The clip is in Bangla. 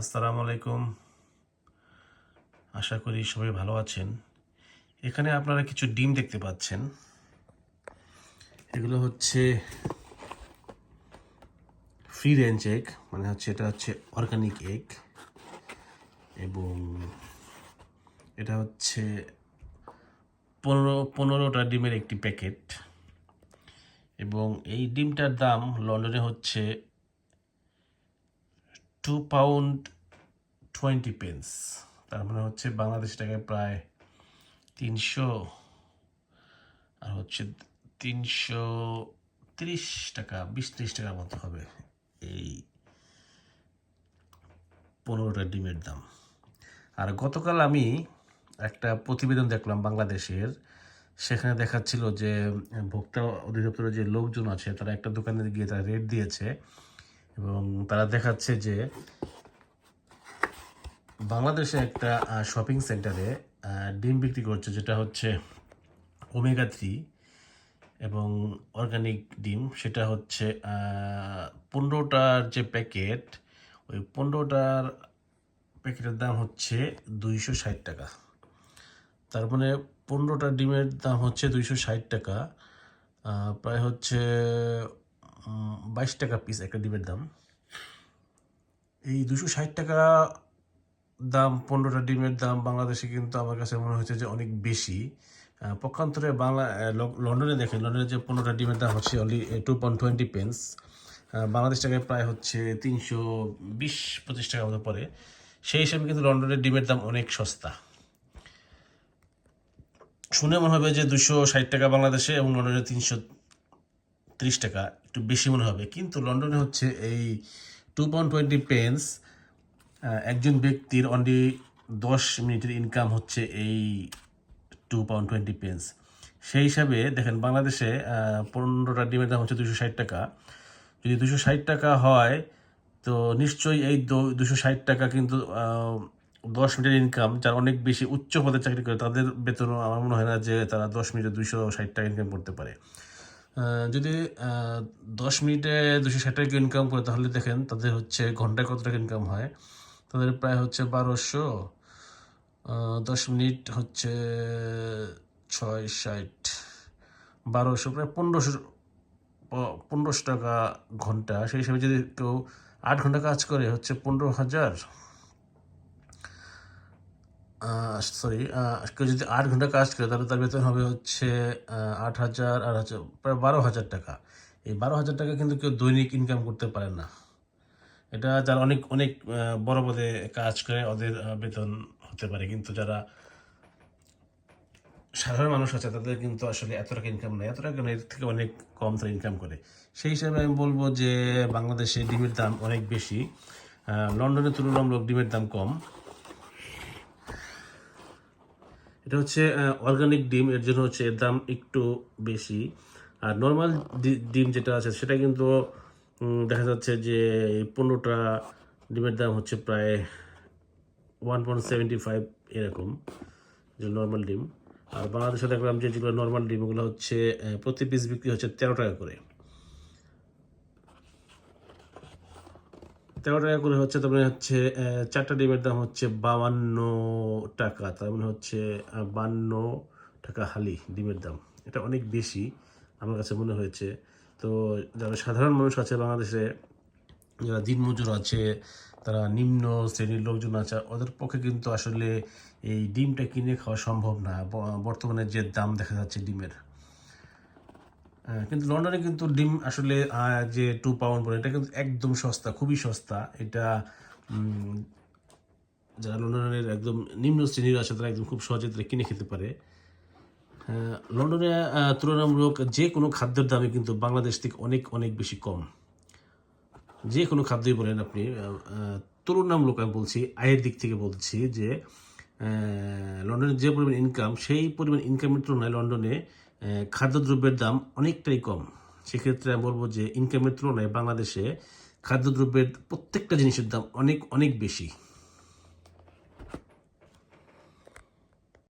আসসালামু আলাইকুম। আশা করি সবাই ভালো আছেন। এখানে আপনারা কিছু ডিম দেখতে পাচ্ছেন। এগুলো হচ্ছে ফ্রি রেঞ্জ এগ, মানে হচ্ছে এটা হচ্ছে অর্গানিক এগ, এবং এটা হচ্ছে 15টা ডিমের একটি প্যাকেট। এবং এই ডিমটার দাম লন্ডনে হচ্ছে £2.20, তার মানে হচ্ছে বাংলাদেশ টাকায় প্রায় 300 আর হচ্ছে 330 টাকা, 20-30 টাকার মতো হবে এই 15টা ডিমের দাম। আর গতকাল আমি একটা প্রতিবেদন দেখলাম বাংলাদেশের, সেখানে দেখাচ্ছিল যে ভোক্তা অধিদপ্তরের যে লোকজন আছে তারা একটা দোকানে গিয়ে তারা রেট দিয়েছে, এবং তারা দেখাচ্ছে যে বাংলাদেশে একটা শপিং সেন্টারে ডিম বিক্রি করছে, যেটা হচ্ছে ওমেগা 3 এবং অর্গানিক ডিম। সেটা হচ্ছে 15টার যে প্যাকেট, ওই 15টার প্যাকেটের দাম হচ্ছে 260 টাকা। তার মানে 15টা ডিমের দাম হচ্ছে 260 টাকা, প্রায় হচ্ছে 22 টাকা পিস একটা ডিমের দাম। এই 260 টাকা দাম 15টা ডিমের দাম বাংলাদেশে কিন্তু আমার কাছে মনে হচ্ছে যে অনেক বেশি। পক্ষান্তরে লন্ডনে দেখেন, লন্ডনে যে 15টা ডিমের দাম হচ্ছে অনলি £2.20, বাংলাদেশ টাকায় প্রায় হচ্ছে 320-25 টাকার মতো পড়ে। সেই হিসাবে কিন্তু লন্ডনের ডিমের দাম অনেক সস্তা। শুনে মনে হবে যে 260 টাকা বাংলাদেশে এবং লন্ডনে 330 টাকা, একটু বেশি মনে হবে, কিন্তু লন্ডনে হচ্ছে এই £2.20 একজন ব্যক্তির অনলি 10 মিনিটের ইনকাম হচ্ছে এই £2.20। সেই হিসাবে দেখেন বাংলাদেশে 15টা ডিমের দাম হচ্ছে 260 টাকা। যদি 260 টাকা হয় তো নিশ্চয়ই এই 260 টাকা কিন্তু 10 মিনিটের ইনকাম, যারা অনেক বেশি উচ্চ পদে চাকরি করে তাদের বেতনও আমার মনে হয় না যে তারা 10 মিনিটে 260 টাকা ইনকাম করতে পারে। যদি 10 মিনিটে 260 টাকা ইনকাম করে, তাহলে দেখেন তাদের হচ্ছে ঘন্টায় কত টাকা ইনকাম হয়। তাদের প্রায় হচ্ছে 1200, 10 মিনিট হচ্ছে 660, 1200, প্রায় 1500 টাকা ঘন্টা। সেই হিসাবে যদি কেউ 8 ঘন্টা কাজ করে হচ্ছে 15,000, সরি, কেউ যদি 8 ঘন্টা কাজ করে তাহলে তার বেতন হবে হচ্ছে 8,000 আর হচ্ছে প্রায় 12,000 টাকা। এই 12,000 টাকা কিন্তু কেউ দৈনিক ইনকাম করতে পারে না। এটা যারা অনেক অনেক বড় পদে কাজ করে ওদের বেতন হতে পারে, কিন্তু যারা সাধারণ মানুষ আছে তাদের কিন্তু আসলে এত টাকা ইনকাম নেই, এত টাকা এর থেকে অনেক কম তারা ইনকাম করে। সেই হিসাবে আমি বলবো যে বাংলাদেশে ডিমের দাম অনেক বেশি, লন্ডনের তুলনামূলক ডিমের দাম কম। এটা হচ্ছে অর্গানিক ডিম, এর জন্য হচ্ছে এর দাম একটু বেশি। আর নর্মাল ডিম যেটা আছে সেটা কিন্তু দেখা যাচ্ছে যে 15টা ডিমের দাম হচ্ছে প্রায় 1.75 এরকম, যে নর্মাল ডিম। আর বাংলাদেশে দেখলাম যে যেগুলো নর্মাল ডিম ওগুলো হচ্ছে প্রতি পিস বিক্রি হচ্ছে 13 টাকা করে। 13 টাকা করে হচ্ছে, তার মানে হচ্ছে 4টা ডিমের দাম হচ্ছে 52 টাকা, তার মানে হচ্ছে 52 টাকা হালি ডিমের দাম। এটা অনেক বেশি আমার কাছে মনে হয়েছে। তো যারা সাধারণ মানুষ আছে বাংলাদেশে, যারা দিনমজুর আছে, তারা নিম্ন শ্রেণীর লোকজন আছে, ওদের পক্ষে কিন্তু আসলে এই ডিমটা কিনে খাওয়া সম্ভব না বর্তমানে যে দাম দেখা যাচ্ছে ডিমের। কিন্তু লন্ডনে কিন্তু ডিম আসলে যে £2 বলে, এটা কিন্তু একদম সস্তা, খুবই সস্তা। এটা যারা লন্ডনের একদম নিম্ন শ্রেণীর আছে তারা একদম খুব সহজে তারা কিনে খেতে পারে। লন্ডনে তুলনামূলক যে কোনো খাদ্যের দামই কিন্তু বাংলাদেশ থেকে অনেক অনেক বেশি কম। যে কোনো খাদ্যই বলেন আপনি, তুলনামূলক আমি বলছি, আয়ের দিক থেকে বলছি যে লন্ডনের যে পরিমাণ ইনকাম, সেই পরিমাণ ইনকামের তুলনায় লন্ডনে খাদ্যদ্রব্যের দাম অনেকটাই কম। সেক্ষেত্রে আমি বলবো যে ইনকামের তুলনায় বাংলাদেশে খাদ্যদ্রব্যের প্রত্যেকটা জিনিসের দাম অনেক অনেক বেশি।